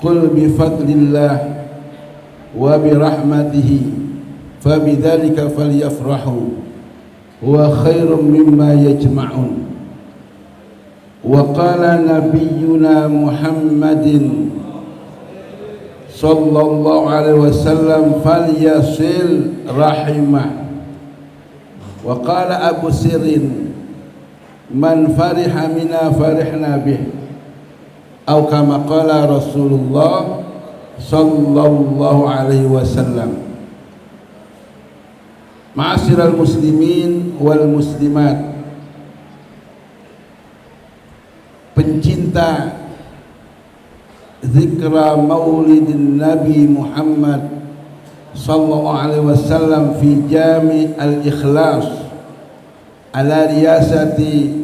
qul bi fadlillah wa bi rahmatihi fabidzalika falyafrahu huwa khairum mimma yajma'un. Wa qala nabiyyuna Muhammadin sallallahu alaihi wasallam falyasil rahimah. Wa qala Abu Sirin man fariha mina farihna bih, atau kama qala Rasulullah sallallahu alaihi wasallam. Ma'asyiral muslimin wal muslimat, pencinta zikra maulidin Nabi Muhammad sallallahu alaihi wasallam fi Jami' al-Ikhlas ala riyasati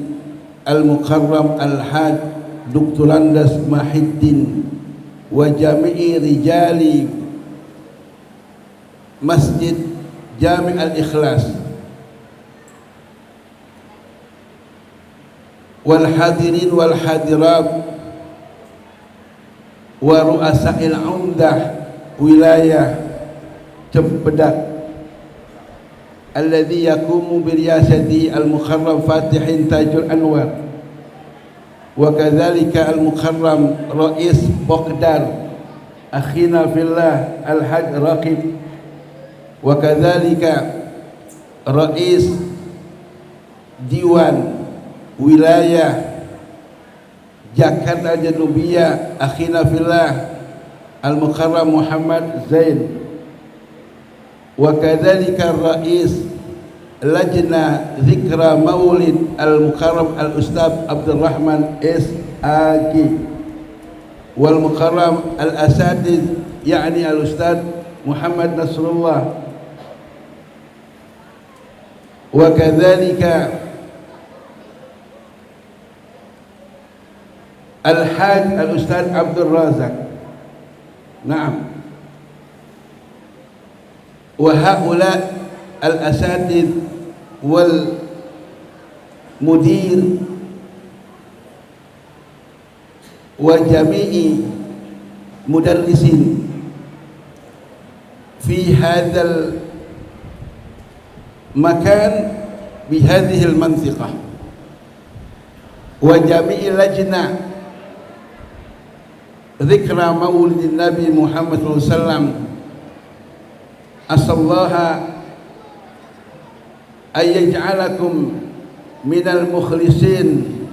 al-Mukarram al-Haj Dr. Andas Mahiddin wa jami'i rijali Masjid Jami' al-Ikhlas wal hadirin wal hadirat wa ru'asa'il umdah wilayah Cempedak alladhi yakumu biriyasati al-Mukarram Fatihin Tajul Anwar wa kadzalika al-Mukarram Rais Bogdar akhina fillah al-Haj Raqib wa kadzalika Rais Diwan wilayah Jakarta Janubiyah akhina fillah al-Mukarram Muhammad Zain wa kadzalika Rais Lajna Zikra Maulid al-Mukarram al-Ustaz Abdul Rahman S.A.G wal Mukarram al-Asatidz yakni al-Ustaz Muhammad Nasrullah wa kadzalika Al-Haj Al-Ustaz Abdul Razak. Naam. Wa haula al-asatidz wal mudir wa jami'i mudarrisin fi hadzal makan bi hadhihi al-mantiqah wa jami'i lajna Zikra maulidin Nabi Muhammad SAW. Asallaha ayyaj'alakum minal mukhlisin.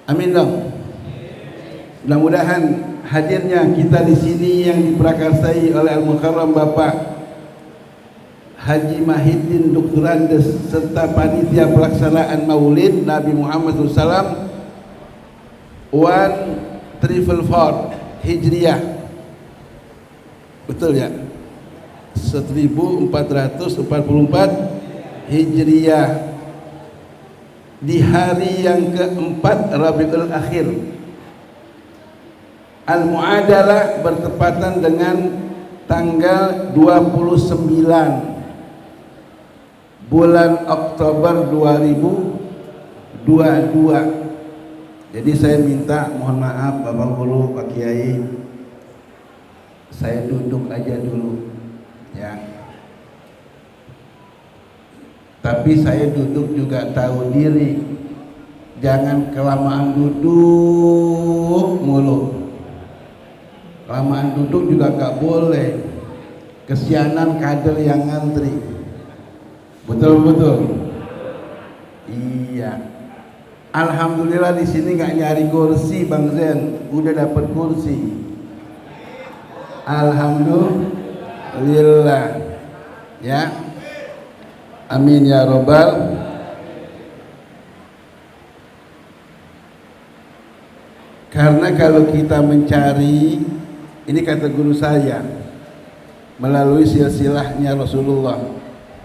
Amin dong. Mudah-mudahan hadirnya kita di sini yang diprakarsai oleh Al-Mukarram Bapak Haji Mahiddin Dr. Andes serta panitia pelaksanaan Maulid Nabi Muhammad SAW 1444 Hijriah, betul ya? 1444 Hijriah di hari yang keempat Rabiul Akhir. Al-Mu'adalah bertepatan dengan tanggal 29 bulan Oktober 2022. Jadi saya minta mohon maaf Bapak Guru, Pak Kiai, saya duduk aja dulu ya. Tapi saya duduk juga tahu diri, jangan kelamaan duduk mulu. Kelamaan duduk juga gak boleh, kesianan kader yang ngantri. Betul-betul. Iya. Alhamdulillah di sini nggak nyari kursi Bang Zen, udah dapat kursi. Alhamdulillah, ya. Amin ya robbal. Karena kalau kita mencari, ini kata guru saya melalui silsilahnya Rasulullah,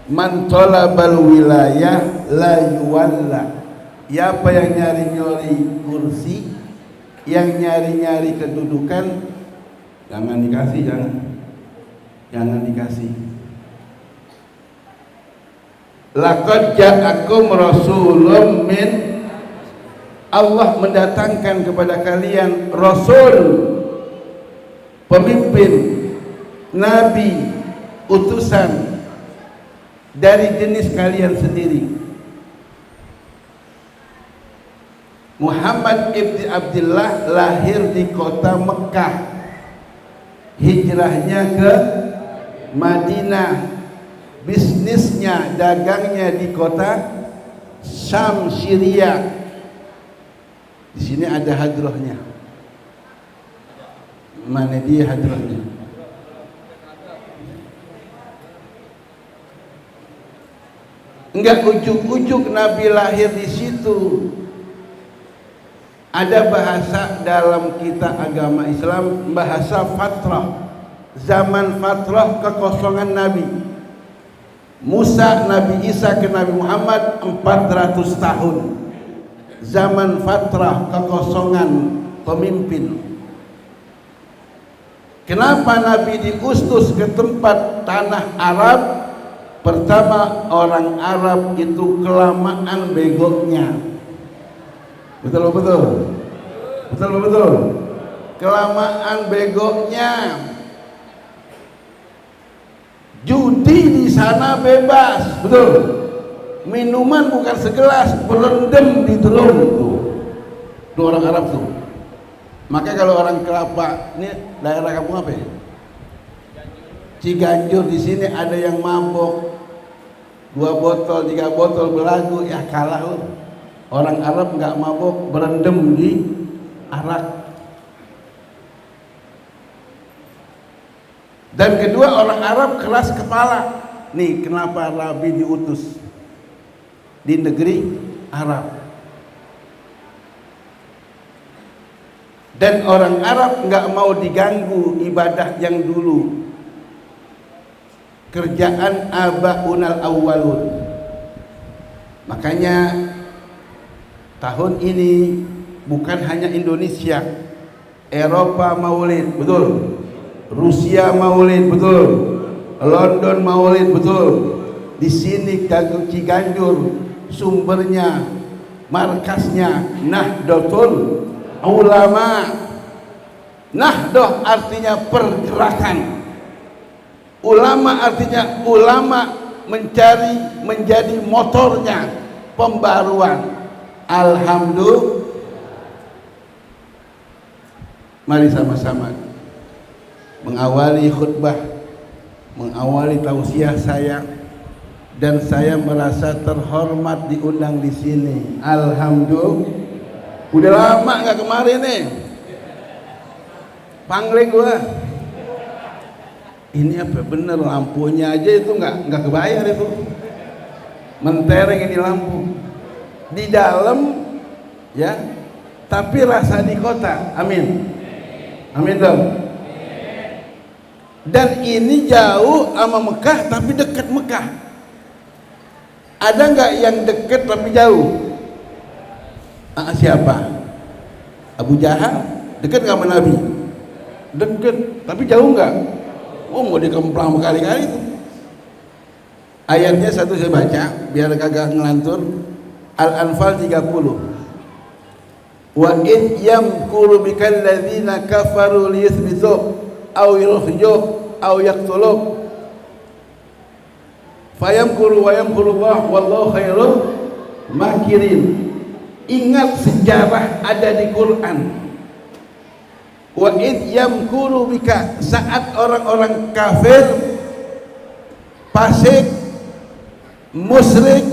man talabal wilayah la yuwalla. Siapa yang nyari-nyari kursi, yang nyari-nyari kedudukan, jangan dikasih, jangan dikasih. Laqad ja'akum rasulun min, Allah mendatangkan kepada kalian rasul pemimpin, nabi, utusan dari jenis kalian sendiri. Muhammad ibn Abdullah lahir di kota Mekah, hijrahnya ke Madinah, bisnisnya, dagangnya di kota Syam, Syria. Di sini ada hadrohnya. Mana dia hadrohnya? Enggak ujuk-ujuk Nabi lahir di situ. Ada bahasa dalam kita agama Islam, bahasa fatrah. Zaman fatrah kekosongan Nabi. Musa, Nabi Isa ke Nabi Muhammad 400 tahun. Zaman fatrah kekosongan pemimpin. Kenapa Nabi diutus ke tempat tanah Arab? Pertama, orang Arab itu kelamaan begonya. Betul. Kelamaan begonya. Judi di sana bebas, betul. Minuman bukan segelas, berendam di drum tuh. Itu orang Arab tuh. Maka kalau orang Kelapa, ini daerah kampung apa ya? Ciganjur, di sini ada yang mabok 2 botol, 3 botol belagu, ya kalah loh. Orang Arab nggak mabok, berendam di arak. Dan kedua, orang Arab keras kepala. Nih kenapa Nabi diutus di negeri Arab. Dan orang Arab nggak mau diganggu ibadah yang dulu. Kerjaan abaunal awwalun. Makanya tahun ini bukan hanya Indonesia, Eropa maulid, betul. Rusia maulid, betul. London maulid, betul. Di sini Ciganjur sumbernya, markasnya Nahdlatul Ulama. Nahdoh artinya pergerakan. Ulama artinya ulama mencari, menjadi motornya pembaruan. Alhamdulillah. Mari sama-sama mengawali khutbah, mengawali tausiah saya, dan saya merasa terhormat diundang di sini. Alhamdulillah. Udah lama nggak kemarin nih. Pangling gua. Ini apa bener, lampunya aja itu nggak kebayar itu. Mentereng ini lampu. Di dalam ya, tapi rasa di kota. Amin. Amin dong. Dan ini jauh sama Mekah tapi dekat Mekah. Ada nggak yang dekat tapi jauh? Siapa? Abu Jahal dekat nggak sama Nabi? Dekat, tapi jauh nggak? Oh, mau dikemplang berkali-kali itu. Ayatnya satu saya baca biar kagak ngelantur. Al-Anfal 30. Wa id yamkuru bikal ladzina kafaru liyuthbituk aw yukhrijuk aw yaqtuluk fayamkuru wa yamkurullah wallahu khairul makirin. Ingat sejarah ada di Quran. Wa id yamkuru bika, saat orang-orang kafir, fasik, musyrik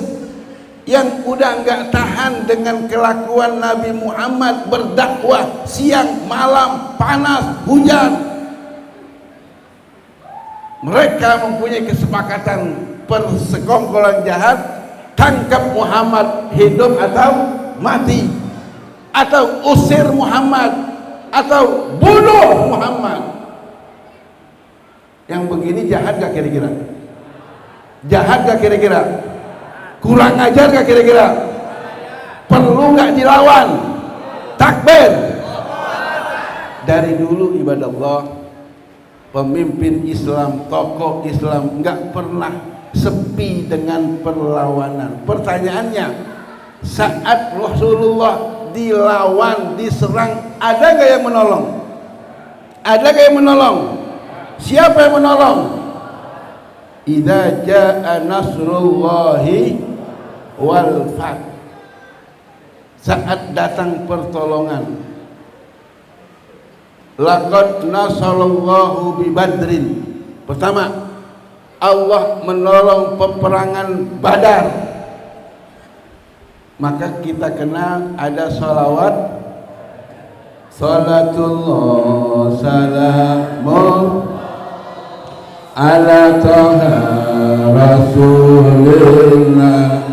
yang udah nggak tahan dengan kelakuan Nabi Muhammad berdakwah siang malam, panas hujan, mereka mempunyai kesepakatan persekongkolan jahat, tangkap Muhammad hidup atau mati, atau usir Muhammad, atau bunuh Muhammad. Yang begini jahat gak kira-kira? Jahat gak kira-kira? Kurang ajar gak kira-kira? Perlu gak dilawan? Takbir. Dari dulu ibadah Allah, pemimpin Islam, tokoh Islam gak pernah sepi dengan perlawanan. Pertanyaannya, saat Rasulullah dilawan, diserang, ada gak yang menolong? Adakah yang menolong? Siapa yang menolong? Idza jaa nasrullahi wal fath. Saat datang pertolongan. Laqad nasarallahu bi Badrin. Pertama, Allah menolong peperangan Badar. Maka kita kenal ada salawat, salatullah salamun ala taha rasulillah,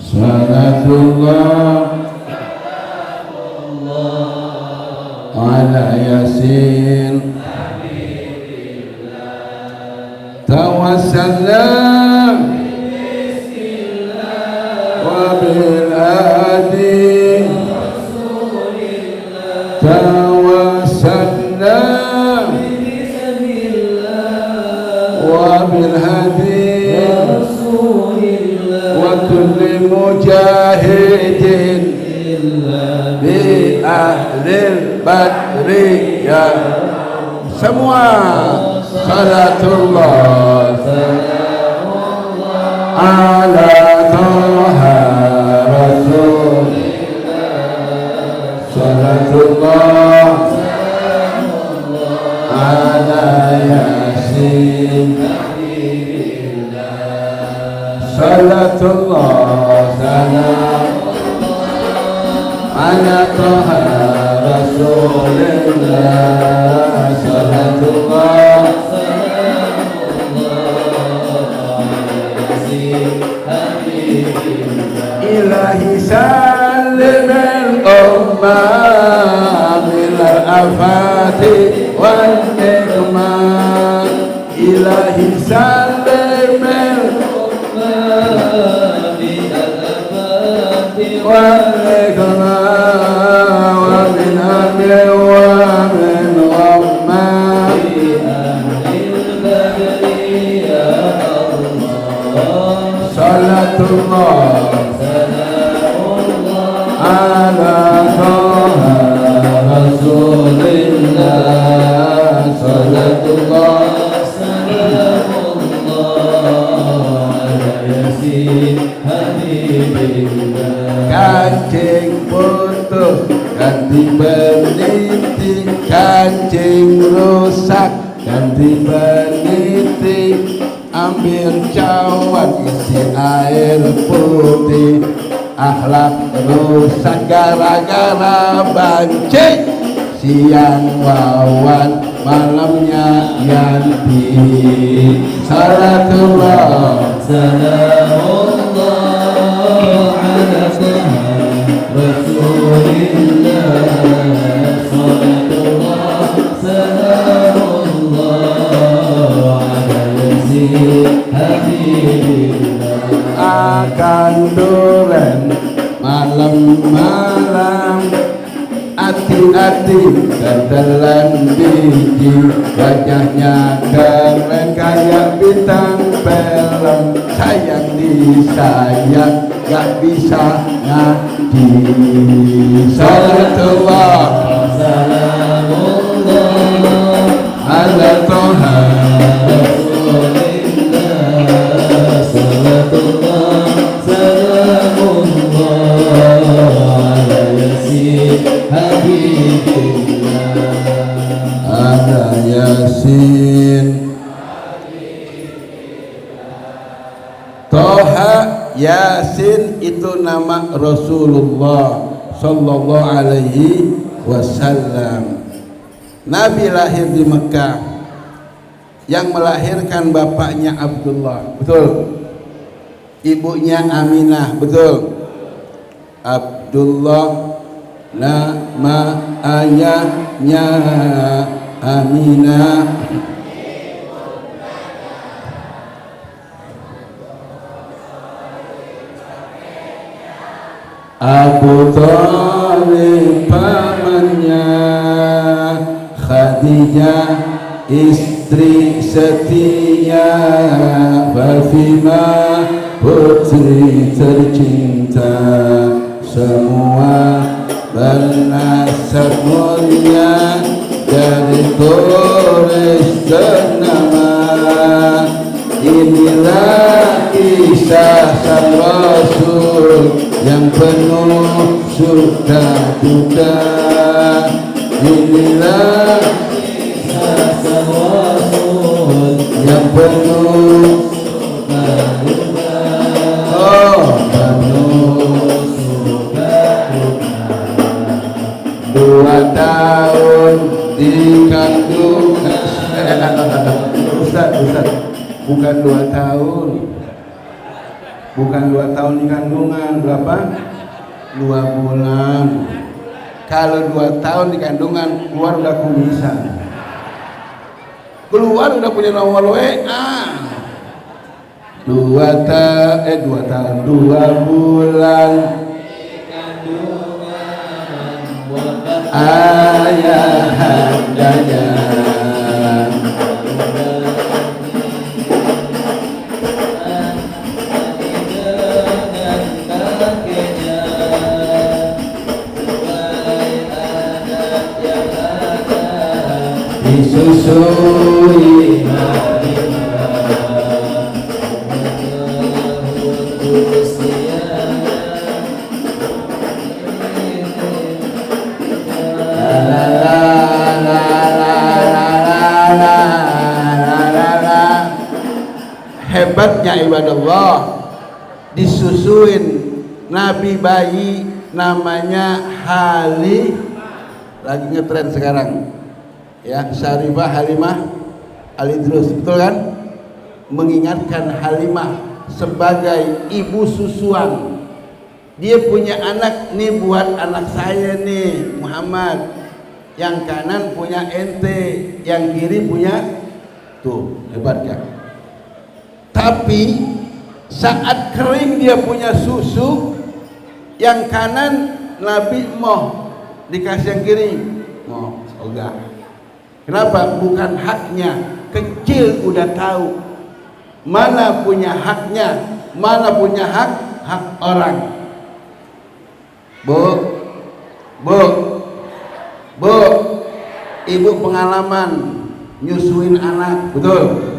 salatullah ala yasin tawassalna wa bil adi tawassalna wa bil hadi wa kulli mujahidin bi ahlil badri ya semua. Salatullah ala taha rasulillah, salatullah ala yasin, salatullah ala taha rasulillah, salatullah ilahi salim al-ummah min al-afati wal nikmah, ilahi salim al-ummah min al-afati wal nikmah wa min amri wa min ghammah bi ahlil badri ya Allah, salatullah ala taha rasulillah, salatullah salamullah ala yasin habibillah. Kancing putus ganti peniti, kancing rusak ganti peniti, ambil cawan isi air putih, akhlak rusak gara-gara banci, siang wawan malamnya yanti, salatullah salamullah ala rasulillah, salatullah salamullah ala yasin habibillah. Akan duren malam-malam, hati-hati tetelan biji, wajahnya keren kayak bintang film, sayang disayang gak bisa ngaji, salatullah salamullah ala taha rasulillah, salatullah salamullah ala yasin habibillah, ala yasin Toha Yasin itu nama Rasulullah sallallahu alaihi wasallam. Nabi lahir di Mekah, yang melahirkan bapaknya Abdullah, betul. Ibunya Aminah, betul. Abdullah nama ayahnya Aminah. Abu Thalib pamannya, Khadijah istri setia, Fatimah putri tercinta, semua bernasab mulia tertulis ternama. Inilah kisah sang Rasul yang penuh suka duka. Inilah kisah sang Rasul yang penuh suka duka. Oh, penuh suka duka. 2 tahun dikandungan. Ustaz, bukan 2 tahun. Bukan 2 tahun di kandungan, berapa? 2 bulan. Kalau 2 tahun di kandungan, keluar udah kumisan. Keluar udah punya nomor WA. 2 tahun, 2 bulan ayah handanya. Disusui hebatnya ibadallah, disusuin nabi bayi namanya Hali, lagi ngetren sekarang ya, Syarifah Halimah Al-Idrus, betul kan? Mengingatkan Halimah sebagai ibu susuan. Dia punya anak, nih buat anak saya nih Muhammad, yang kanan punya ente, yang kiri punya tuh, hebat kan? Tapi saat kering dia punya susu, yang kanan Nabi mau dikasih yang kiri, mau enggak. Kenapa? Bukan haknya. Kecil udah tahu mana punya haknya, mana punya hak orang. Bu, ibu pengalaman nyusuin anak, betul?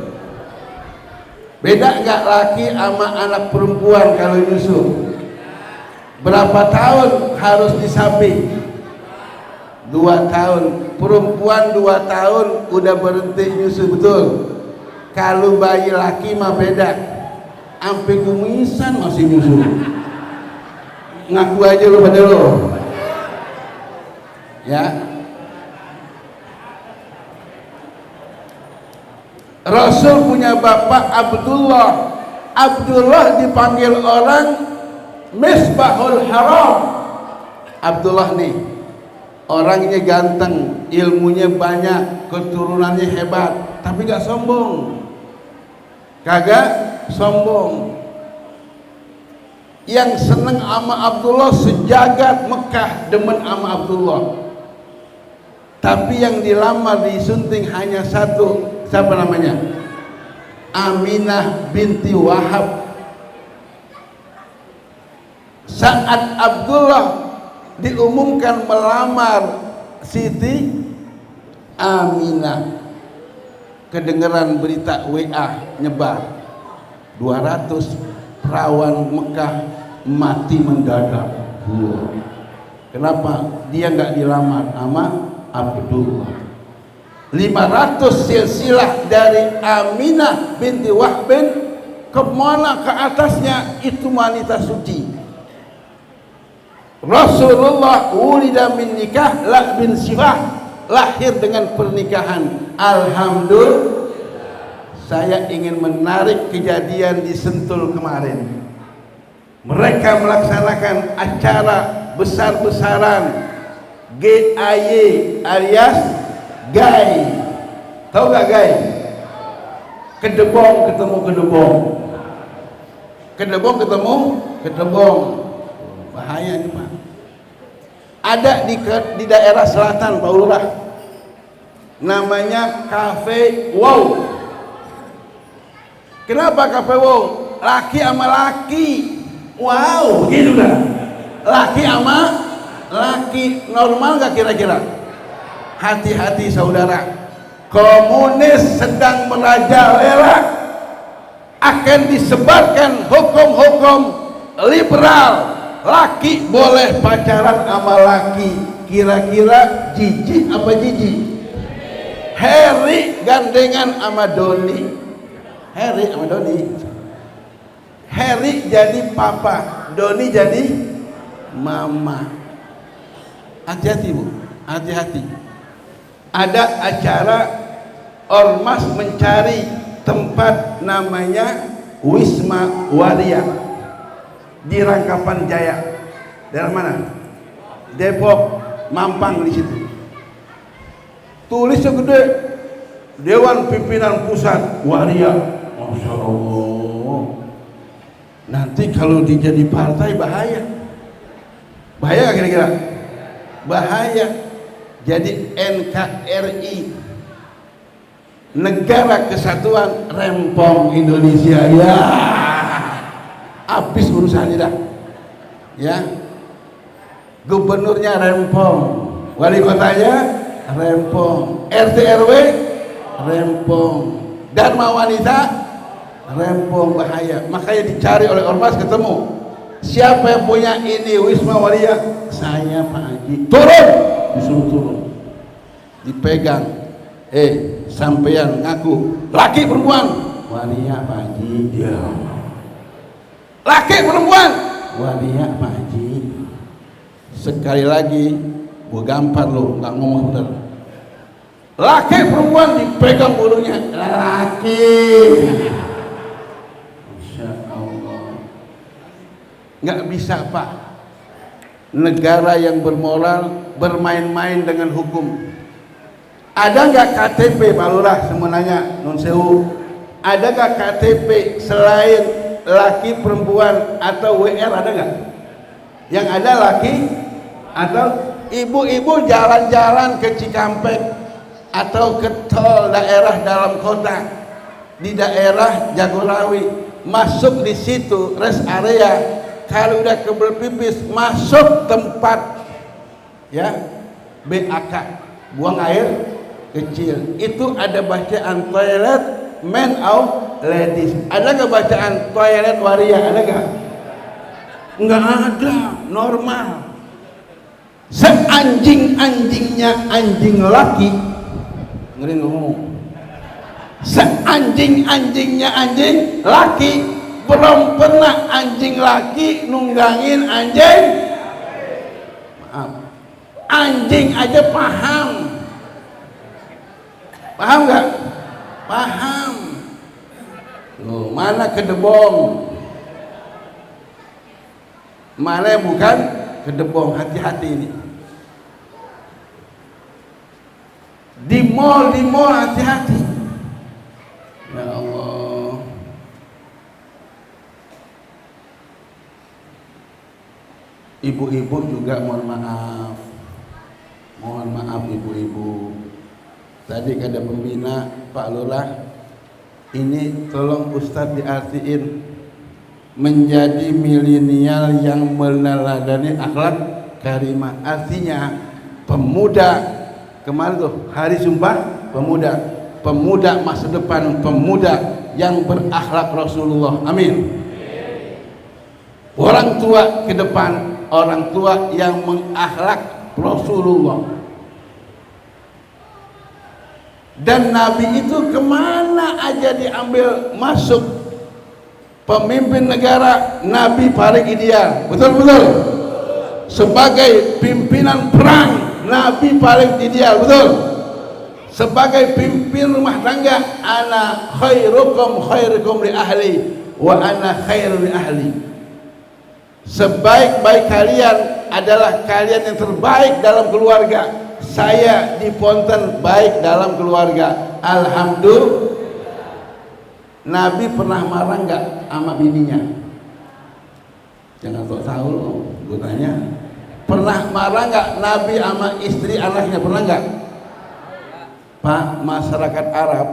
Beda nggak laki sama anak perempuan kalau nyusu? Berapa tahun harus disapi? 2 tahun. Perempuan 2 tahun udah berhenti nyusu, betul? Kalau bayi laki mah beda, sampai kumisan masih nyusu. Ngaku aja lu pada lo ya. Rasul punya bapak Abdullah. Abdullah dipanggil orang Misbahul Haram. Abdullah nih orangnya ganteng, ilmunya banyak, keturunannya hebat, tapi gak sombong. Kagak sombong. Yang seneng sama Abdullah sejagat Mekah demen sama Abdullah. Tapi yang dilamar disunting hanya satu. Siapa namanya? Aminah binti Wahab. Saat Abdullah diumumkan melamar Siti Aminah, kedengeran berita WA nyebar, 200 perawan Mekah mati mendadak. Kenapa? Dia nggak dilamar sama Abdullah. 500 silsilah dari Aminah binti Wahbin kemana ke atasnya itu wanita suci. Rasulullah wulida min nikah la bin sifah, lahir dengan pernikahan. Alhamdulillah. Saya ingin menarik kejadian di Sentul kemarin. Mereka melaksanakan acara besar-besaran GAY alias Gay. Tahu gak Gay? Kedebong ketemu kedebong. Kedebong ketemu kedebong. Bahaya ini Pak. Ada di daerah selatan Pak Lurah. Namanya Cafe Wow. Kenapa Cafe Wow? Laki sama laki. Wow, begitu dah. Laki sama laki, normal gak kira-kira? Hati-hati saudara, komunis sedang merajalela, akan disebarkan hukum-hukum liberal, laki boleh pacaran sama laki. Kira-kira jijik apa jijik? Harry gandengan sama Doni. Harry sama Doni. Harry jadi papa, Doni jadi mama. Hati-hati bu, hati-hati. Ada acara ormas mencari tempat namanya Wisma Waria di Rangkapan Jaya. Daerah mana? Depok, Mampang di situ. Tulisnya gede, Dewan Pimpinan Pusat Waria. Masya Allah. Nanti kalau dijadi partai bahaya. Bahaya kira-kira? Bahaya. Jadi NKRI, Negara Kesatuan Rempong Indonesia, ya habis urusannya dah. Ya, gubernurnya Rempong, wali kotanya Rempong, RT RW Rempong, Dharma Wanita Rempong. Bahaya. Makanya dicari oleh ormas, ketemu siapa yang punya ini Wisma Waria, saya Pak Haji. Turun, disuruh turun, dipegang. Sampeyan ngaku laki perempuan? Waria Pak Haji. Ya. Laki perempuan? Waria Pak Haji. Sekali lagi gua gampar lo, nggak ngomong bener. Laki perempuan, dipegang bulunya. Laki. Masya Allah. Nggak bisa Pak, negara yang bermoral bermain-main dengan hukum. Ada nggak KTP Pak Lurah? Semua nanya, non sewu. Ada nggak KTP selain laki perempuan atau WR, ada nggak? Yang ada laki atau ibu-ibu jalan-jalan ke Cikampek atau ke tol daerah dalam kota, di daerah Jagorawi, masuk di situ rest area. Kalau udah kebelet pipis, masuk tempat ya BAK, buang air kecil. Itu ada bacaan toilet men or ladies. Ada nggak bacaan toilet waria? Ada nggak? Nggak ada, normal. Seanjing-anjingnya anjing laki, ngeri ngomong. Seanjing-anjingnya anjing laki, belum pernah anjing laki nunggangin anjing. Maaf, anjing aja paham. Paham nggak? Paham. Loh, mana kedebong? Mana yang bukan kedebong? Hati-hati ini. Di mall hati-hati. Ya Allah. Ibu-ibu juga mohon maaf. Mohon maaf ibu-ibu. Tadi ada pembina Pak Lurah, ini tolong Ustadz diartiin menjadi milenial yang meneladani akhlak karimah. Artinya pemuda, kemarin tuh hari Sumpah Pemuda, pemuda masa depan, pemuda yang berakhlak Rasulullah. Amin. Orang tua ke depan, orang tua yang mengakhlak Rasulullah. Dan Nabi itu kemana aja diambil masuk. Pemimpin negara, Nabi paling ideal. Betul-betul. Sebagai pimpinan perang, Nabi paling ideal. Betul. Sebagai pimpin rumah tangga, ana khairukum li ahli wa ana khairu li ahli. Sebaik-baik kalian adalah kalian yang terbaik dalam keluarga. Saya di Ponten baik dalam keluarga. Alhamdulillah. Nabi pernah marah nggak sama bininya? Jangan sok tahu loh, gue tanya. Pernah marah nggak Nabi sama istri anaknya? Pernah nggak? Pak, masyarakat Arab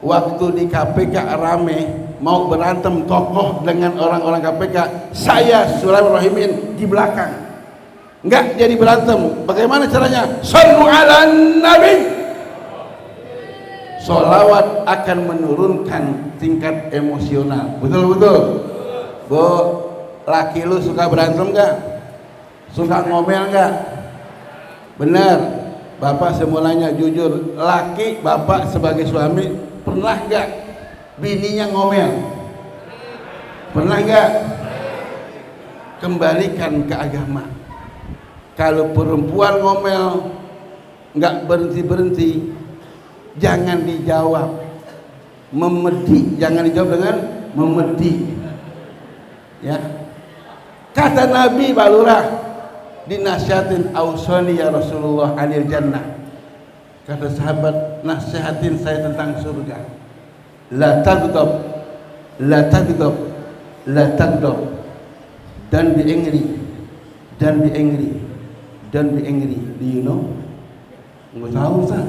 waktu di KPK rame mau berantem tokoh dengan orang-orang KPK, saya Sulaiman Rohimin di belakang. Enggak jadi berantem. Bagaimana caranya? Shallu ala nabi. Sholawat akan menurunkan tingkat emosional. Betul. Bu, laki lu suka berantem enggak? Suka ngomel enggak? Benar. Bapak semulanya jujur, laki bapak sebagai suami pernah enggak bininya ngomel? Pernah enggak? Kembalikan ke agama. Kalau perempuan ngomel enggak berhenti-berhenti, jangan dijawab. Memedi, jangan dijawab dengan memedi. Ya. Kata Nabi Balurah, dinasihatin ausani ya Rasulullah anil jannah. Kata sahabat, nasihatin saya tentang surga. La taghdab, la taghdab, la taghdab. Don't be angry, don't be angry, don't be angry. Do you know? Nggak tahu Ustaz.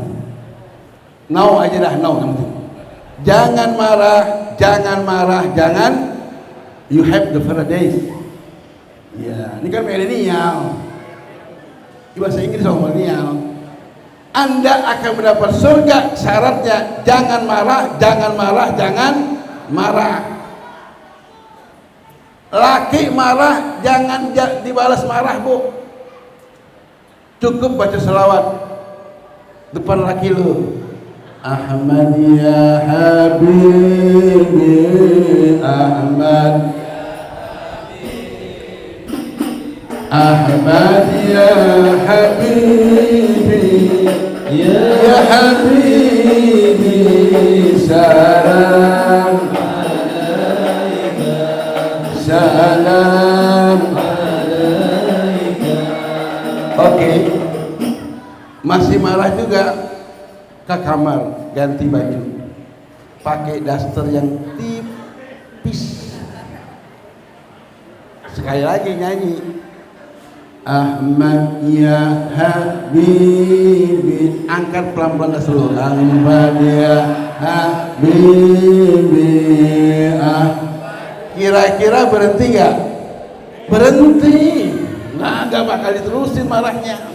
Now aja dah, now yang penting. Jangan marah, jangan. You have the paradise. Ya, ini kan milenial. Di bahasa Inggris sama milenial. Anda akan mendapat surga, syaratnya jangan marah, jangan marah. Laki marah, jangan dibalas marah, Bu. Cukup baca selawat depan laki lu. Ahmad ya Habibi, Ahmad ya Habibi, ya Habibi, salam alaika. Oke. Masih marah juga, ke kamar ganti baju, pakai daster yang tipis, sekali lagi nyanyi Ahmad ya Habibi, angkat pelan-pelan dulu. Ahmad ya Habibi. Kira-kira berhenti gak? Berhenti. Nggak bakal diterusin marahnya.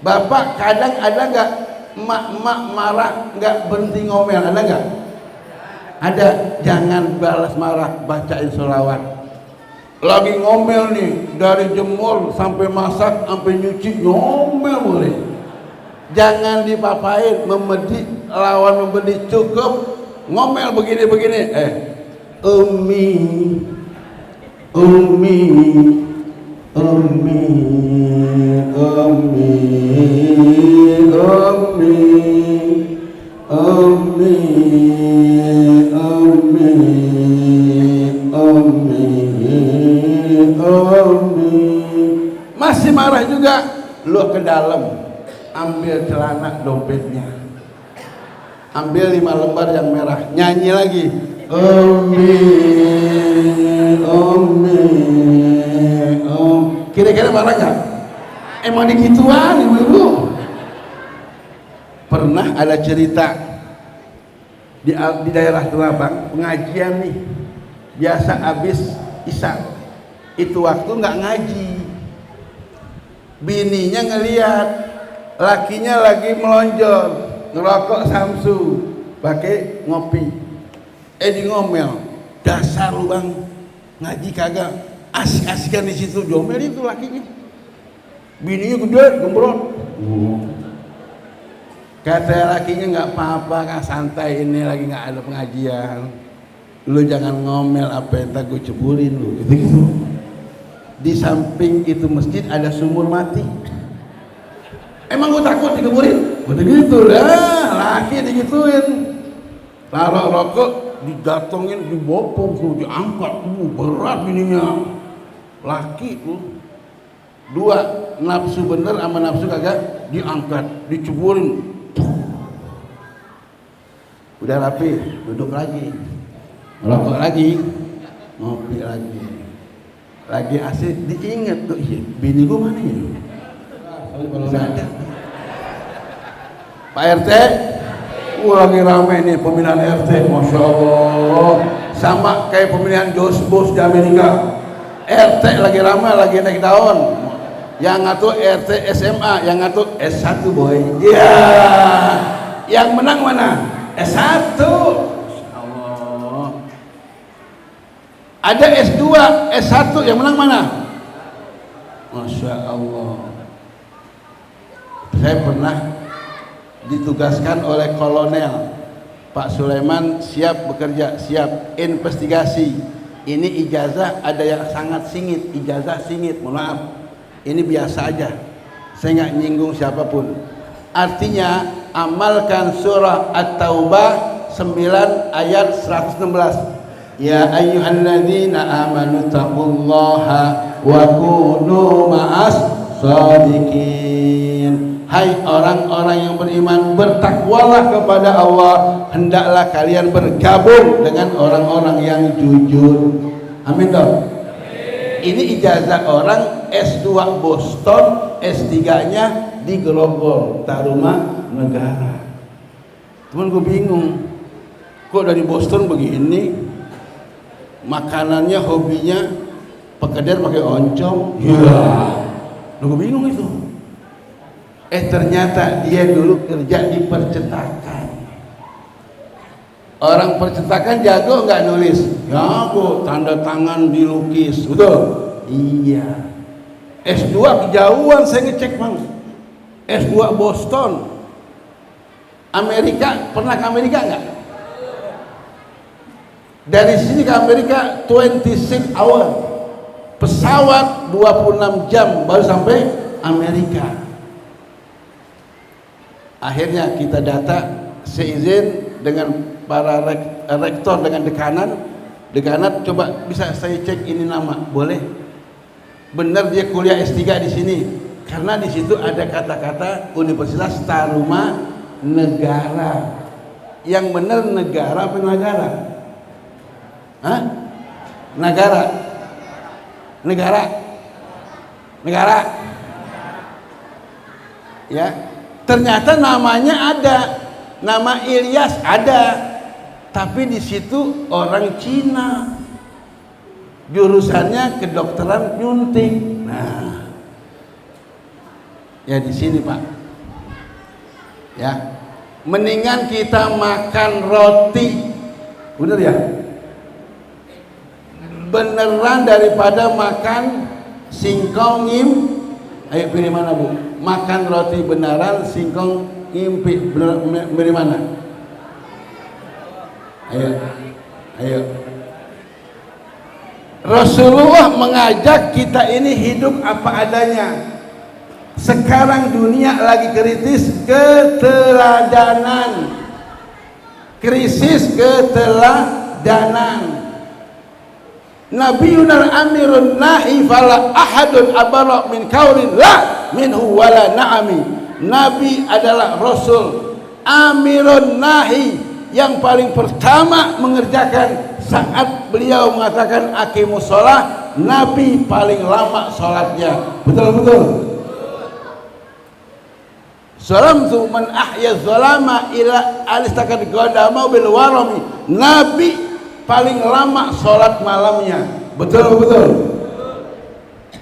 Bapak kadang ada nggak emak-emak marah nggak berhenti ngomel, ada nggak? Ada. Jangan balas marah, bacain sholawat. Lagi ngomel nih, dari jemur sampai masak sampai nyuci ngomel boleh. Jangan dipapain, memedi, lawan membedi, cukup ngomel begini. Umi masih marah juga, lu ke dalam, ambil celana dompetnya, ambil 5 lembar yang merah, nyanyi lagi kira-kira marah gak? Emang digituan ibu-ibu. Pernah ada cerita di daerah Terabang, pengajian nih, biasa habis isya, itu waktu nggak ngaji, bininya ngelihat lakinya lagi melonjor ngerokok samsu pakai ngopi, di ngomel, dasar lu bang ngaji kagak, asik-asikan di situ, jomel itu lakinya, bininya gede gembrot. Kata lakinya nggak apa-apa kak, santai, ini lagi nggak ada pengajian, lu jangan ngomel, apa entar gue ceburin lu gitu. Di samping itu masjid ada sumur mati, emang gue takut dikeburin? Udah gitu dah, laki digituin, taruh rokok didatongin, dibopong tuh, diangkat, berat bininya. Laki tuh 2, nafsu bener sama nafsu kagak, diangkat, diceburin. Udah rapi, duduk lagi, rokok lagi, ngopi lagi asik, diinget tuh, bini gua mana ya? Ada Pak RT, lagi rame nih pemilihan RT, Masya Allah, sama kayak pemilihan bos di Amerika. RT lagi rame, lagi naik daun, Yang ngatur RT SMA, yang ngatur S1 boy. Iya. Yang menang mana? S1. Allah. Ada S2, S1, yang menang mana? Masya Allah. Saya pernah ditugaskan oleh kolonel Pak Sulaiman, siap bekerja, siap investigasi. Ini ijazah ada yang sangat singit, ijazah singit, mohon maaf. Ini biasa aja, saya nggak nyinggung siapapun. Artinya amalkan surah At-Taubah 9 ayat 116. Ya ayyuhalladzina amanu taqullaha wa kunu ma'as shadiqin. Hai orang-orang yang beriman, bertakwalah kepada Allah, hendaklah kalian bergabung dengan orang-orang yang jujur. Amin dong. Ini ijazah orang S2 Boston, S3-nya di Grogol, Tarumanegara. Teman gue bingung, kok dari Boston begini, makanannya, hobinya pekedar pakai oncom. Ya, gue bingung itu. Ternyata dia dulu kerja di percetakan. Orang percetakan jago nggak nulis? Jago, tanda tangan dilukis, betul? Iya. S2 kejauhan, saya ngecek bang. S2 Boston, Amerika. Pernah ke Amerika nggak? Dari sini ke Amerika 26 hour, pesawat 26 jam baru sampai Amerika. Akhirnya kita data, seizin dengan para rektor, dengan dekanat, coba bisa saya cek ini nama, boleh? Benar dia kuliah S3 di sini, karena di situ ada kata-kata Universitas Tarumanegara. Yang benar negara apa negara? Hah? Negara. Ya. Ternyata namanya ada, nama Ilyas ada, tapi di situ orang Cina, jurusannya kedokteran nyuntik. Nah, ya di sini Pak, ya, mendingan kita makan roti, bener ya, beneran daripada makan singkong ngim. Ayo pilih mana Bu? Makan roti beneran, singkong ngimpi, beri mana? Ayo. Rasulullah mengajak kita ini hidup apa adanya. Sekarang dunia lagi kritis keteladanan, krisis keteladanan. Nabiyunal amirun nahi fala ahadun abara min kaulin la minhu wala na'ami. Nabi adalah Rasul amirun nahi, yang paling pertama mengerjakan saat beliau mengatakan aqimus shalah, Nabi paling lama sholatnya. Betul. Salamtu man ahya zalama ila alistakat qadama bil warami. Nabi paling lama sholat malamnya. Betul.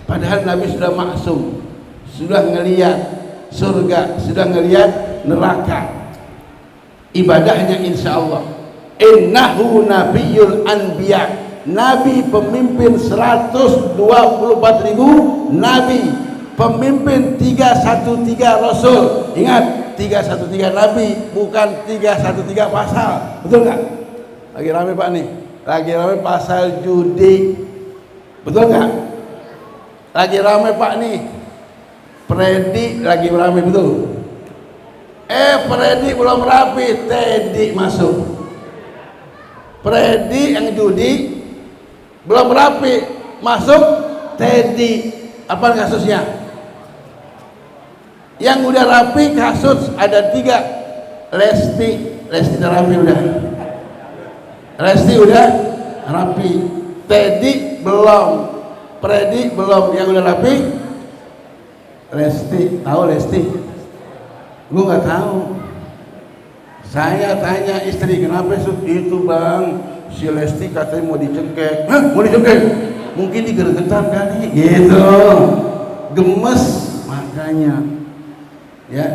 Padahal Nabi sudah maksum, sudah ngelihat surga, sudah ngelihat neraka. Ibadahnya insya Allah. Innahu nabiyul anbiya, Nabi pemimpin 124.000 Nabi, pemimpin 313 Rasul. Ingat, 313 Nabi, bukan 313 pasal. Betul nggak? Lagi rame Pak nih, lagi rame pasal judi, betul nggak? Lagi rame Pak nih, Freddy lagi rame, betul? Freddy belum rapi, Teddy masuk. Freddy yang judi belum rapi, masuk Teddy. Apa kasusnya? Yang udah rapi kasus ada 3. Lesti udah rapi udah. Lesti udah rapi, Teddy belum, Freddy belum. Yang udah rapi Lesti. Tahu Lesti? Gue nggak tahu. Saya tanya istri, kenapa itu bang, si Lesti katanya mau dicekek. Hah, mau dicekek? Mungkin digergetan kali gitu. gemes. Makanya ya,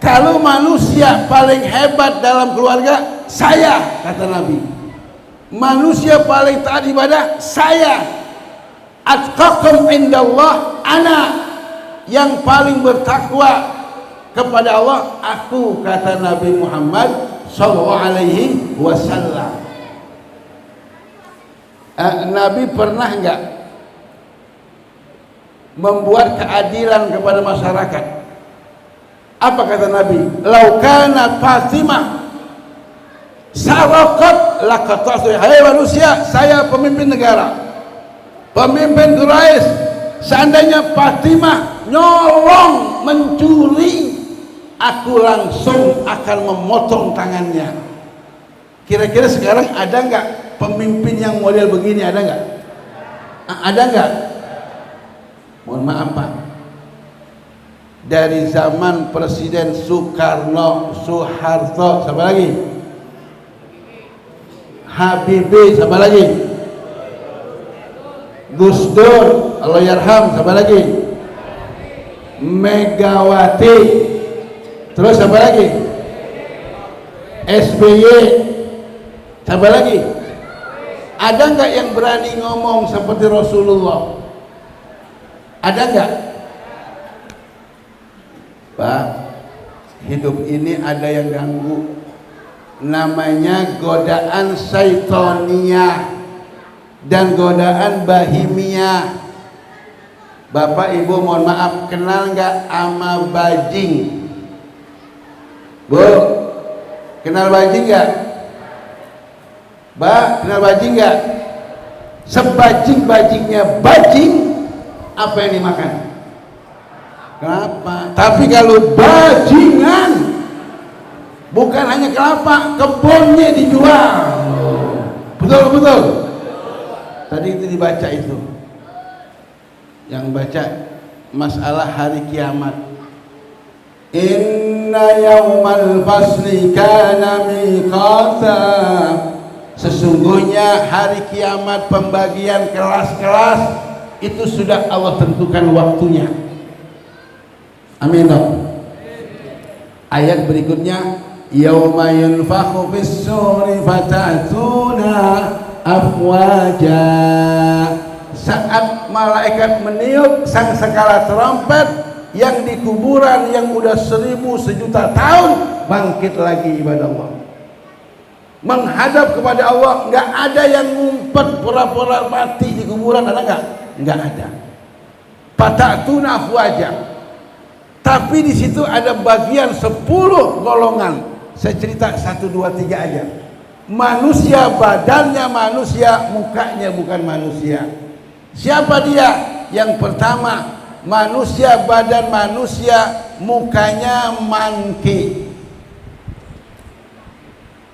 kalau manusia paling hebat dalam keluarga saya, kata Nabi, manusia paling taat ibadah saya, atqakum indallah ana, yang paling bertakwa kepada Allah aku, kata Nabi Muhammad sallallahu alaihi wasallam. Nabi pernah enggak membuat keadilan kepada masyarakat? Apa kata Nabi? Laukana Fatimah saraqat laqata'tu. Hai manusia, saya pemimpin negara, pemimpin Quraisy, seandainya Fatimah nyolong mencuri, aku langsung akan memotong tangannya. Kira-kira sekarang ada enggak pemimpin yang model begini? Ada enggak? Ada enggak? Mohon maaf Pak, dari zaman Presiden Soekarno, Soeharto, siapa lagi? Habibie, siapa lagi? Gus Dur, Allah yarham, siapa lagi? Megawati, terus siapa lagi? SBY, siapa lagi? Ada enggak yang berani ngomong seperti Rasulullah? Ada enggak? Pak, hidup ini ada yang ganggu, namanya godaan syaitonia dan godaan bahimia. Bapak Ibu mohon maaf, kenal nggak ama bajing? Bu, kenal bajing nggak? Mbak, kenal bajing nggak? Sebajing-bajingnya bajing, apa yang dimakan? Kelapa. Tapi kalau bajingan, bukan hanya kelapa, kebunnya dijual. Betul, betul. Tadi itu dibaca itu, yang baca masalah hari kiamat. Inna yawmal fasli kana miqata. Sesungguhnya hari kiamat, pembagian kelas-kelas itu sudah Allah tentukan waktunya. Amin. Ayat berikutnya, yauma yunfakhu fis-suri fatatuna afwaja. Saat malaikat meniup sangkakala trompet, yang di kuburan yang udah 1000 sejuta tahun bangkit lagi ibadah Allah, menghadap kepada Allah. Nggak ada yang ngumpet pura-pura mati di kuburan, ada nggak? Nggak ada. Fatatuna afwaja. Tapi di situ ada bagian 10 golongan. Saya cerita 1, 2, 3 aja. Manusia badannya manusia, mukanya bukan manusia. Siapa dia? Yang pertama, manusia badan manusia, mukanya monkey.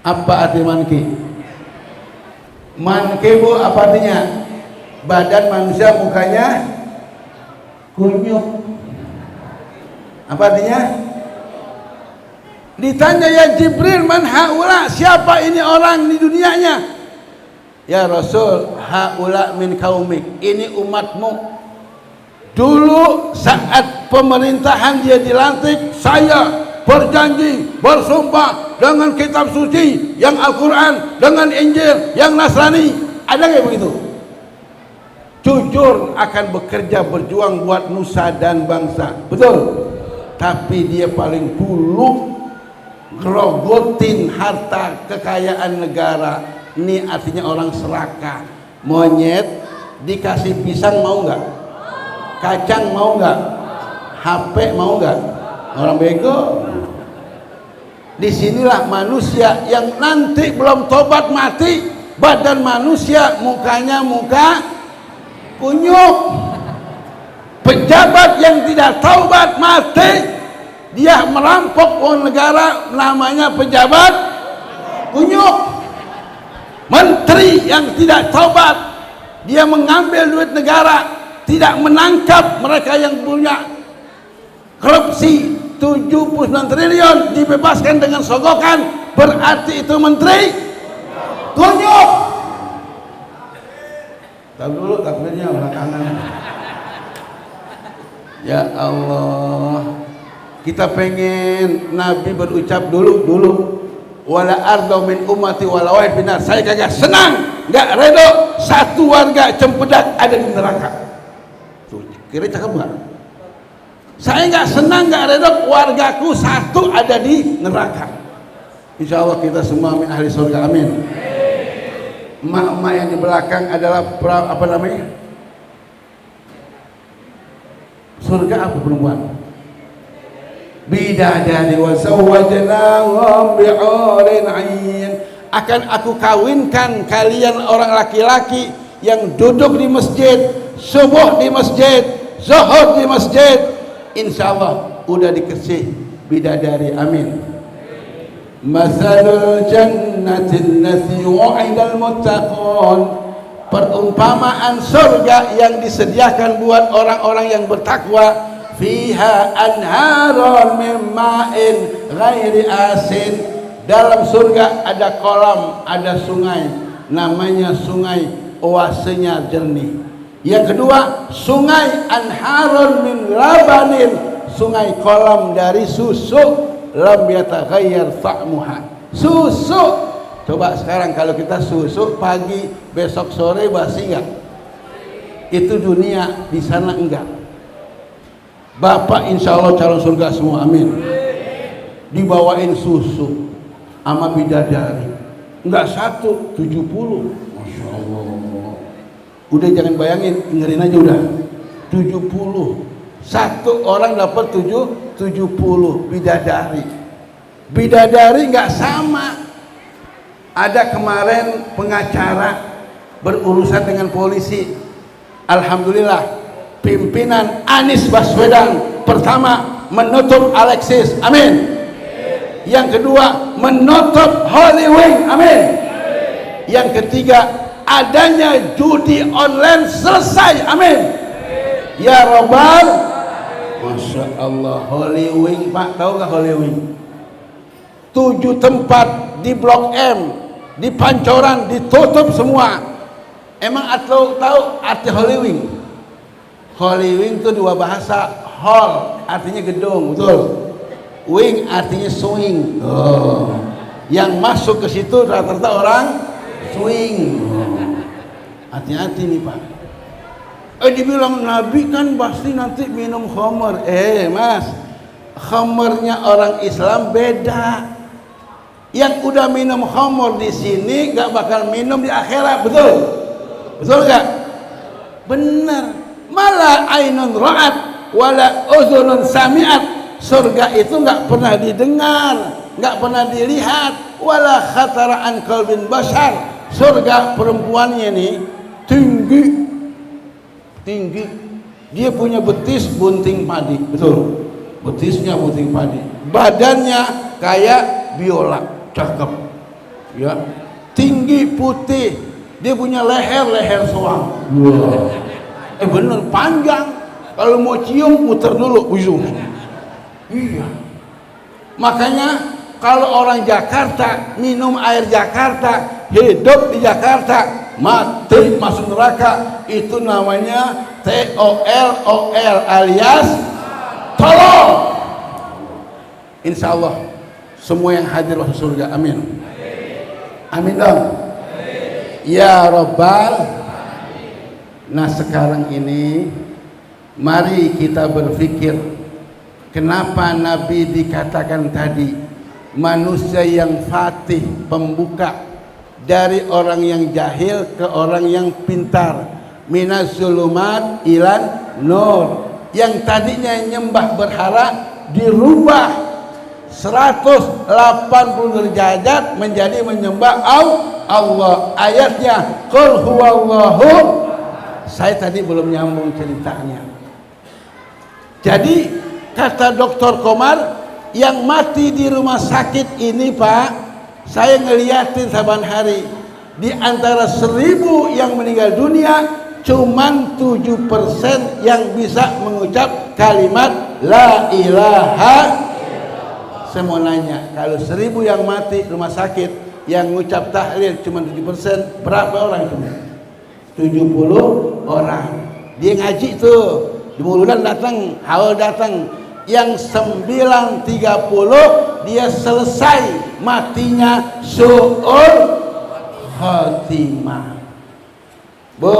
Apa arti monkey? Monkey Bu, apa artinya? Badan manusia, mukanya kunyuk. Apa artinya? Ditanya ya Jibril, man haula, siapa ini orang di dunianya? Ya Rasul, haula min kaumik, ini umatmu. Dulu saat pemerintahan dia dilantik, saya berjanji, bersumpah dengan kitab suci yang Al-Quran, dengan Injil yang Nasrani. Ada nggak begitu? Jujur akan bekerja, berjuang buat nusa dan bangsa. Betul. Tapi dia paling dulu ngerogotin harta kekayaan negara. Ini artinya orang serakah. Monyet dikasih pisang mau nggak? Kacang mau nggak? HP mau nggak? Orang bego. Disinilah manusia yang nanti belum tobat mati, badan manusia, mukanya muka kunyuk. Pejabat yang tidak taubat mati, dia merampok uang negara, namanya pejabat kunyuk. Menteri yang tidak taubat, dia mengambil duit negara, tidak menangkap mereka yang punya korupsi 79 triliun, dibebaskan dengan sogokan, berarti itu menteri kunyuk. Tahu dulu takbirnya belakangan. Ya Allah, kita pengen Nabi berucap dulu wala ardo min ummati wala wahid binar. Saya kagak senang, nggak redo satu warga Cempedak ada di neraka. Tuh, kira cakep nggak? Saya nggak senang, nggak redo wargaku satu ada di neraka. Insya Allah kita semua min ahli surga, amin. Emak-emak yang di belakang adalah apa namanya? Surga apa perempuan? Bidadari wa zawwajnahum bi'urin 'ain. Akan aku kawinkan kalian orang laki-laki yang duduk di masjid, subuh di masjid, zuhur di masjid. Insyaallah udah dikasih bidadari, amin. Masalul jannatin lati wa'idal muttaqun. Perumpamaan surga yang disediakan buat orang-orang yang bertakwa, fiha anharun min ma'in ghairi asin. Dalam surga ada kolam, ada sungai, namanya sungai oasenya jernih. Yang kedua, sungai anharun min labanin, sungai kolam dari susu, lam yataghayyar ta'muha, susu. Coba sekarang kalau kita susu pagi, besok sore basi enggak? Itu dunia, di sana enggak. Bapak insya Allah calon surga semua, amin. Dibawain susu sama bidadari, enggak 1, 70. Masya Allah. Udah jangan bayangin, dengerin aja udah. 70. Satu orang dapat 70 bidadari. Bidadari enggak sama. Ada kemarin pengacara berurusan dengan polisi. Alhamdulillah pimpinan Anies Baswedan pertama menutup Alexis, amin. Yang kedua menutup Holy Wing, amin. Yang ketiga adanya judi online selesai, amin. Ya Rabbal, Masya Allah. Holy Wing, Pak, tahu gak Holy Wing? 7 tempat di Blok M, di Pancoran ditutup semua. Emang atau tahu arti Holy Wing? Holy Wing itu 2 bahasa. Hall artinya gedung, betul. Wing artinya swing. Oh. Yang masuk ke situ rata-rata orang swing. Hati-hati nih Pak. Dibilang Nabi kan pasti nanti minum khamar. Mas, khamarnya orang Islam beda. Yang udah minum khamar di sini gak bakal minum di akhirat, betul? Betul gak? Bener. Malah ainun ra'at wala uzunun sami'at. Surga itu gak pernah didengar, gak pernah dilihat, wala khatara an qalbin bashar. Surga perempuannya nih tinggi. Dia punya betis bunting padi, betul? Betisnya bunting padi. Badannya kayak biola. Cakep ya, tinggi, putih. Dia punya leher soang. Wow. Bener, panjang. Kalau mau cium muter dulu ujung. Iya. Makanya kalau orang Jakarta minum air Jakarta, hidup di Jakarta, mati masuk neraka, itu namanya TOLOL alias tolol. Insya Allah semua yang hadir masuk surga, amin. Amin dong. Ya Rabbal. Nah sekarang ini mari kita berpikir, kenapa Nabi dikatakan tadi manusia yang fatih, pembuka dari orang yang jahil ke orang yang pintar. Minas zulumat ilan nur. Yang tadinya nyembah berhala dirubah 180 derajat menjadi menyembah Allah. Ayatnya qul huwallahu. Saya tadi belum nyambung ceritanya. Jadi kata Dr. Komar, yang mati di rumah sakit ini Pak, saya ngeliatin saban hari, di antara 1000 yang meninggal dunia cuman 7% yang bisa mengucap kalimat la ilaha. Saya mau nanya, kalau 1000 yang mati rumah sakit yang ngucap tahlil cuma 7%, berapa orang itu? 70 orang. Dia ngaji tuh, di Mauludan datang, haul datang. Yang 9.30 dia selesai, matinya su'ul khatimah. Bu,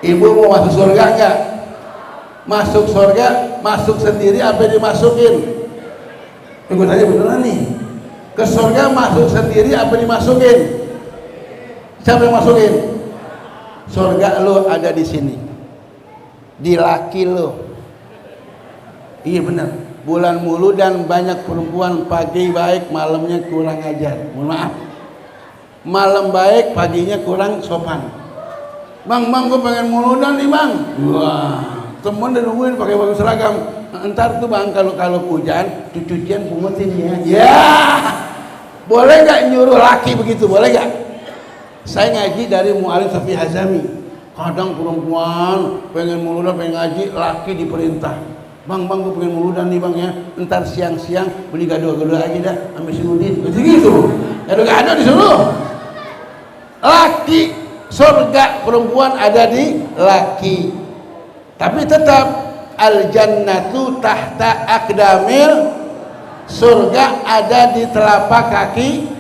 ibu mau masuk surga enggak? Masuk surga, masuk sendiri apa dimasukin? Tunggu tanya beneran nih. Ke surga masuk sendiri apa dimasukin? Siapa yang masukin? Surga lo ada di sini, di laki lo. Iya benar. Bulan Mauludan banyak perempuan pagi baik, malamnya kurang ajar. Mohon maaf. Malam baik, paginya kurang sopan. Bang, gue pengen Mauludan nih bang. Wah, temen udah nungguin pakai baju seragam. Ntar tuh bang, kalau hujan, cucian pungutin ya. Ya, boleh nggak nyuruh laki begitu? Boleh nggak? Saya ngaji dari Mu'alim Safi Hazami. Kadang perempuan pengen Mauludan, pengen ngaji, laki diperintah. Bang, gue pengen Mauludan nih bang ya. Ntar siang-siang beli gado-gado aja dah, ambil si Udin. Gitu. Gado-gado disuruh. Laki surga perempuan ada di laki, tapi tetap al jannatu tahta aqdamil, surga ada di telapak kaki.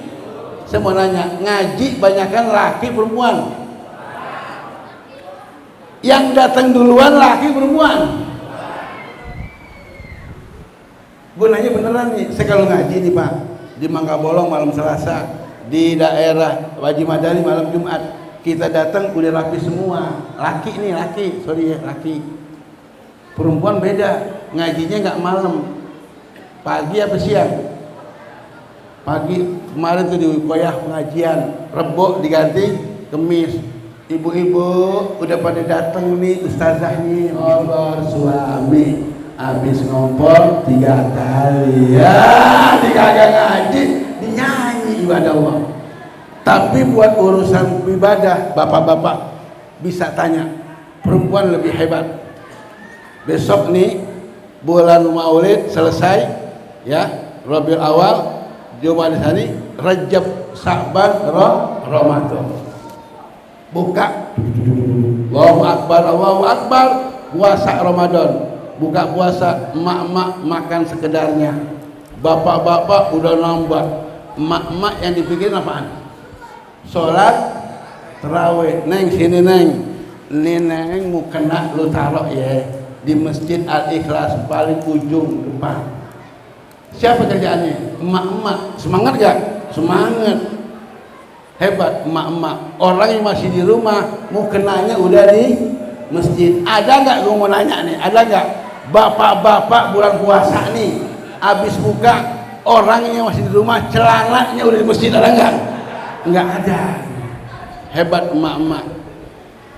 Saya mau nanya, ngaji banyakan laki perempuan? Yang datang duluan laki perempuan? Gue nanya beneran nih, saya kalau ngaji nih Pak, di Mangga Bolong malam Selasa, di daerah Waji Madani malam Jumat, kita datang udah rapi semua. Laki nih, laki. Perempuan beda, ngajinya nggak malam, pagi apa siang? Pagi. Kemarin tuh di koyah pengajian, Rebo diganti Kemis. Ibu-ibu udah pada datang nih, ustazah nih, olor suami habis ngompol 3 kali ya, dikagak ngaji, dinyanyi ibadah Allah. Tapi buat urusan ibadah, bapak-bapak bisa tanya, perempuan lebih hebat. Besok nih bulan Maulid selesai ya, Rabiul Awal, Jumat hari, Rajab, Sa'ban, Ramadan. Buka Allahu Akbar, puasa Ramadan. Buka puasa, emak-emak makan sekedarnya. Bapak-bapak udah nambah. Emak-emak yang dipikirin apaan? Sholat tarawih. Neng sini neng, ini neng mau kena lu taruh ya di Masjid Al-Ikhlas paling ujung depan. Siapa kerjaannya? Emak-emak. Semangat gak? Semangat. Hebat emak-emak. Orang yang masih di rumah mau kenanya udah di masjid. Ada nggak? Gue mau nanya nih, ada nggak bapak-bapak bulan puasa nih habis buka, orang yang masih di rumah celananya udah di masjid? Ada nggak? Nggak ada. Hebat emak-emak,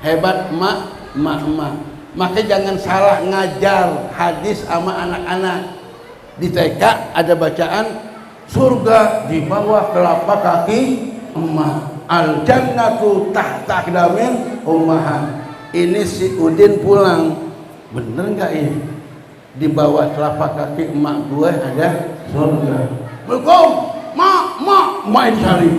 hebat emak-emak. Makanya jangan salah ngajar hadis sama anak-anak. Di TK ada bacaan surga di bawah telapak kaki emak, al jannatu tahta aqdamil ummahat. Ini si Udin pulang, bener nggak ini? Di bawah telapak kaki emak gue ada surga. Assalamualaikum, mak dicari.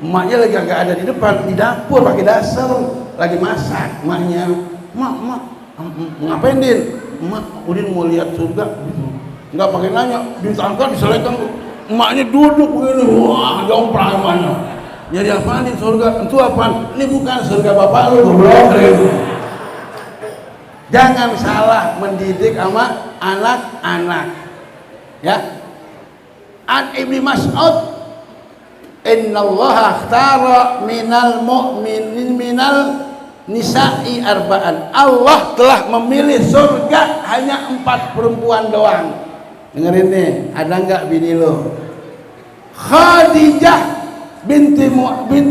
Emaknya lagi agak ada di depan, di dapur pakai dasar, lagi masak. Emaknya, mak, ngapain Din? Emak, Udin mau lihat surga. Nggak pakai nanya, ditangkap, diselesaikan. Emaknya duduk begini, wah, jomprang mana? Jadi apaan di surga? Itu apaan? Ini bukan surga bapak lu, goblok. Jangan salah mendidik sama anak-anak. Ya. An Ibnu Mas'ud, innallaha akhtara minal mu'minin minal nisa'i arba'an. Allah telah memilih surga hanya 4 perempuan doang. Dengerin nih, ada nggak bini lo? Khadijah binti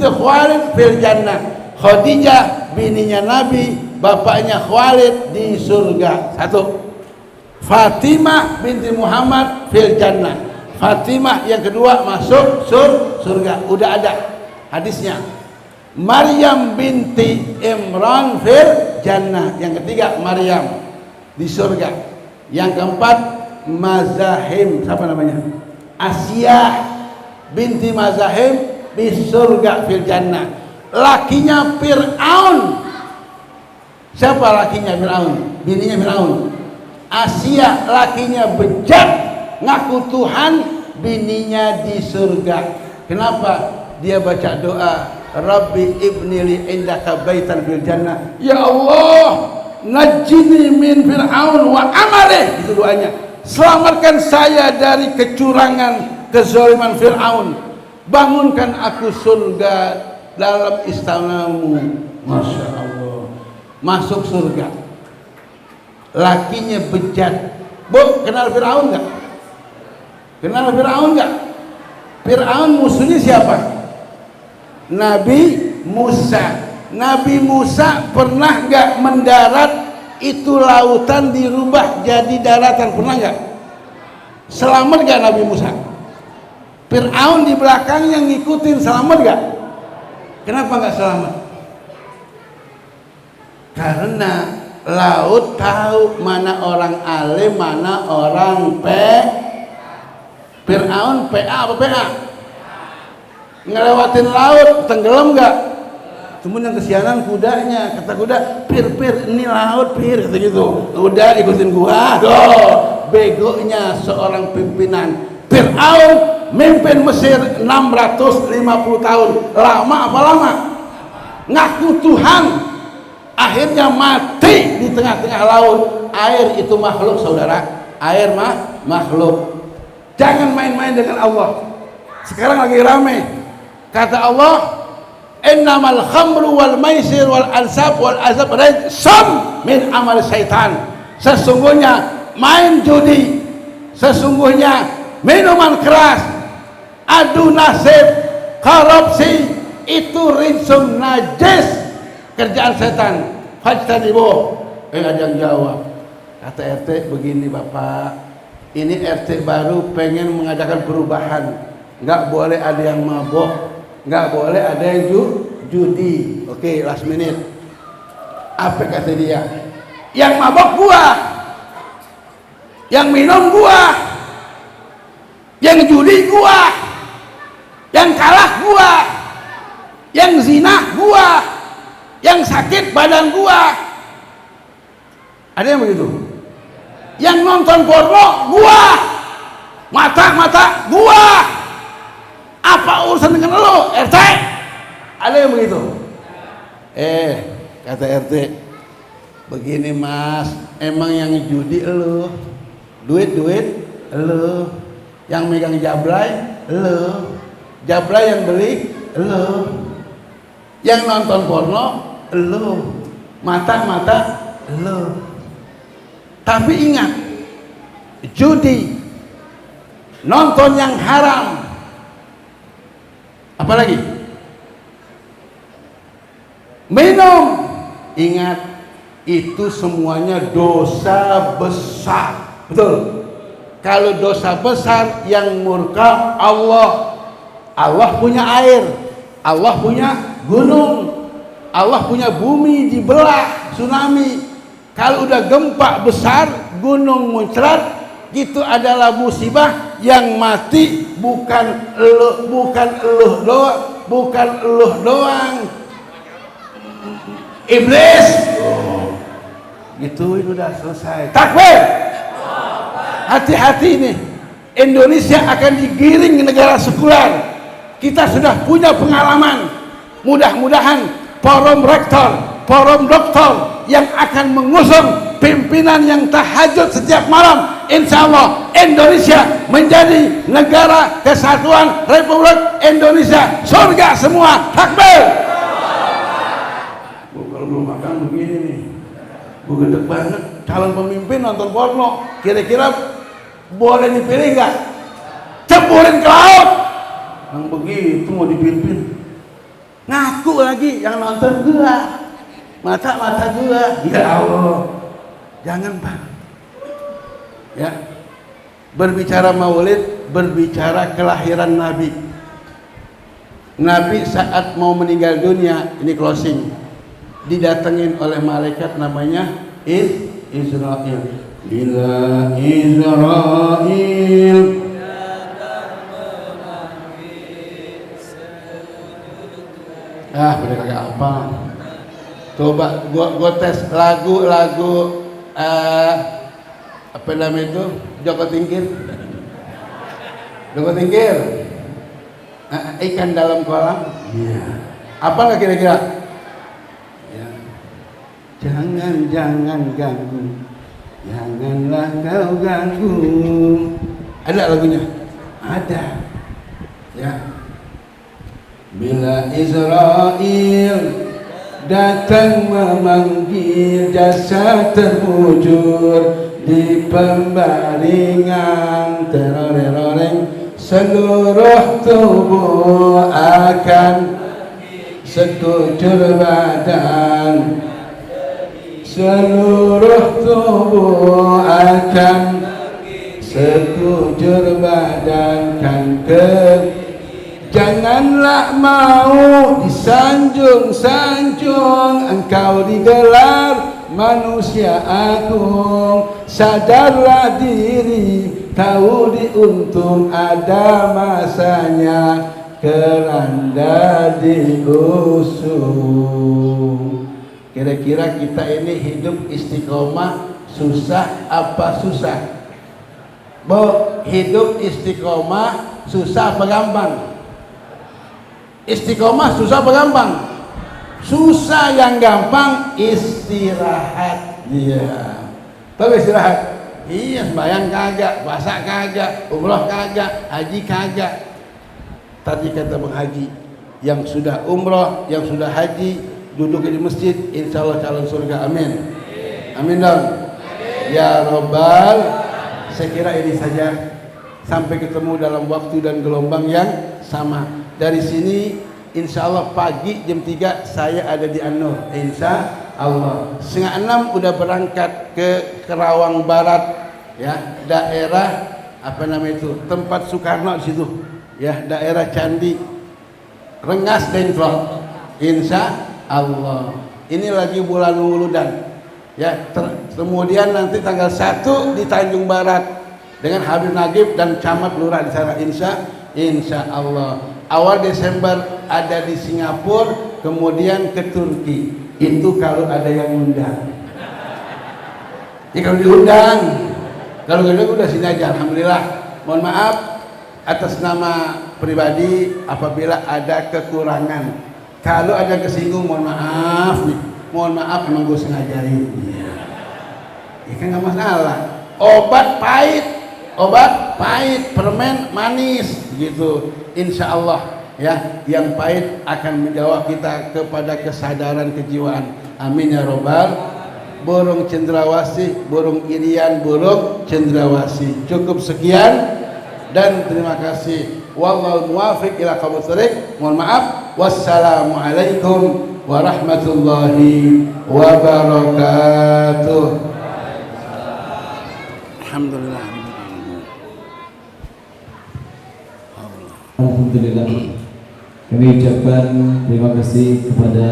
Khuwailid fil jannah. Khadijah bininya Nabi, bapaknya Khuwailid di surga. 1. Fatimah binti Muhammad fil jannah. Fatimah yang kedua masuk surga. Udah ada hadisnya. Maryam binti Imran fil jannah. Yang ketiga Maryam di surga. Yang keempat Mazahim, siapa namanya? Asyah binti Mazahim di surga fil jannah. Lakinya Fir'aun Siapa lakinya Fir'aun? Bininya Fir'aun. Asia lakinya bejat, ngaku Tuhan, bininya di surga. Kenapa? Dia baca doa, Rabbi ibnili indaka baitan fil jannah. Ya Allah, najjini min Fir'aun wa amalih. Itu doanya. Selamatkan saya dari kecurangan, kezaliman Fir'aun. Bangunkan aku surga dalam istanamu. Masya Allah. Masuk surga. Lakinya bejat. Bu, kenal Fir'aun nggak? Kenal Fir'aun nggak? Fir'aun musuhnya siapa? Nabi Musa. Nabi Musa pernah nggak mendarat, itu lautan dirubah jadi daratan, pernah nggak? Selamat nggak Nabi Musa? Fir'aun di belakang yang ngikutin, selamat nggak? Kenapa nggak selamat? Karena laut tahu mana orang alim, mana orang Fir'aun PA apa PA? Ngelewatin laut, tenggelam nggak? Cuman yang kesianan kudanya, kata kuda, pir ini laut pir, kata gitu. Udah ikutin gua. Doh, begonya seorang pimpinan. Fir'aun mimpin Mesir 650 tahun. Lama apa lama? Ngaku Tuhan. Akhirnya mati di tengah-tengah laut. Air itu makhluk, saudara. Air makhluk. Jangan main-main dengan Allah. Sekarang lagi rame. Kata Allah, innamal khamru wal maisir wal ansab wal azab rijsun min amal syaitan. Sesungguhnya main judi, sesungguhnya minuman keras, adu nasib, korupsi, itu rijsun, najis, kerjaan setan. Fajtanibuh. Ada yang jawab, kata RT, begini Bapak, ini RT baru pengen mengadakan perubahan. Nggak boleh ada yang mabok, nggak boleh ada yang judi. Oke, last minute. Apa kata dia? Yang mabok gua, yang minum gua, yang judi gua, yang kalah gua, yang zina gua, yang sakit badan gua. Ada yang begitu? Yang nonton porno gua, mata gua. Apa urusan dengan lo, RT? Ada yang begitu? Kata RT, begini Mas, emang yang judi lo, duit lo, yang megang jablay lo, jablay yang beli lo, yang nonton porno lo, mata lo. Tapi ingat, judi, nonton yang haram, apalagi minum, ingat itu semuanya dosa besar. Betul. Kalau dosa besar yang murka Allah. Allah punya air, Allah punya gunung, Allah punya bumi dibelah, tsunami. Kalau udah gempa besar, gunung muncrat, itu adalah musibah. Yang mati bukan eluh doang, iblis. Gitu, itu udah selesai. Takbir. Hati-hati nih, Indonesia akan digiring ke negara sekuler. Kita sudah punya pengalaman. Mudah-mudahan forum rektor, forum doktor yang akan mengusung pimpinan yang tahajud setiap malam, insya Allah Indonesia menjadi negara kesatuan Republik Indonesia, surga semua. Takbir. Kalau belum makan begini nih, gue gede banget. Calon pemimpin nonton porno, kira-kira boleh dipilih nggak? Ceburin ke laut. Yang begitu mau dipimpin, ngaku lagi yang nonton gua, mata gua. Ya Allah, jangan Pak. Ya, berbicara maulid, berbicara kelahiran Nabi. Nabi saat mau meninggal dunia, ini closing, didatengin oleh malaikat namanya Israel. Ila Israel. Udah kagak apa. Coba gua tes lagu-lagu apa namanya itu? Joko Tingkir. Joko Tingkir. Ikan dalam kolam. Iya. Apa kira-kira? Ya. Jangan ganggu. Janganlah kau ganggu. Ada lagunya? Ada. Ya. Bila Israel datang memanggil, jasa terbujur di pembaringan, teroreng seluruh tubuh akan sekujur badan, seluruh tubuh akan sekujur badan kan ke. Janganlah mau disanjung-sanjung, engkau digelar manusia agung. Sadarlah diri, tahu diuntung ada masanya, keranda diusung. Kira-kira kita ini hidup istiqomah susah apa susah? Hidup istiqomah susah apa gampang? Istiqomah susah apa gampang? Susah. Yang gampang istirahat. Iya. Tahu istirahat? Iya, sembahyang kagak, puasa kagak, umroh kagak, haji kagak. Tadi kata Bang Haji, yang sudah umroh, yang sudah haji, duduk di masjid, insya Allah calon surga. Amin. Amin dong. Ya Robbal. Saya kira ini saja. Sampai ketemu dalam waktu dan gelombang yang sama. Dari sini insya Allah pagi jam 3 saya ada di An-Nur, insya Allah. 5:30 udah berangkat ke Kerawang Barat, ya, daerah apa namanya itu, tempat Soekarno di situ, ya, daerah Candi Rengas Dengklok, insya Allah. Ini lagi bulan Wuludan, ya. Kemudian nanti tanggal 1 di Tanjung Barat dengan Habib Nagib dan camat lurah di sana, insya Allah. Awal Desember ada di Singapura, kemudian ke Turki. Itu kalau ada yang undang. Ya kalau diundang, kalau nggak udah sini aja. Alhamdulillah. Mohon maaf atas nama pribadi apabila ada kekurangan. Kalau ada kesinggung, mohon maaf nih. Mohon maaf, emang gue sengajain. Ya kan nggak masalah. Obat pahit, permen manis, gitu. Insya Allah, ya, yang pahit akan menjawab kita kepada kesadaran kejiwaan. Amin ya Robbal. Burung cendrawasih, burung irian, burung cendrawasih. Cukup sekian dan terima kasih. Wallahu muwaffiq ila aqwamit thoriq. Mohon maaf. Wassalamualaikum warahmatullahi wabarakatuh. Alhamdulillah. Alhamdulillah, kami ucapkan terima kasih kepada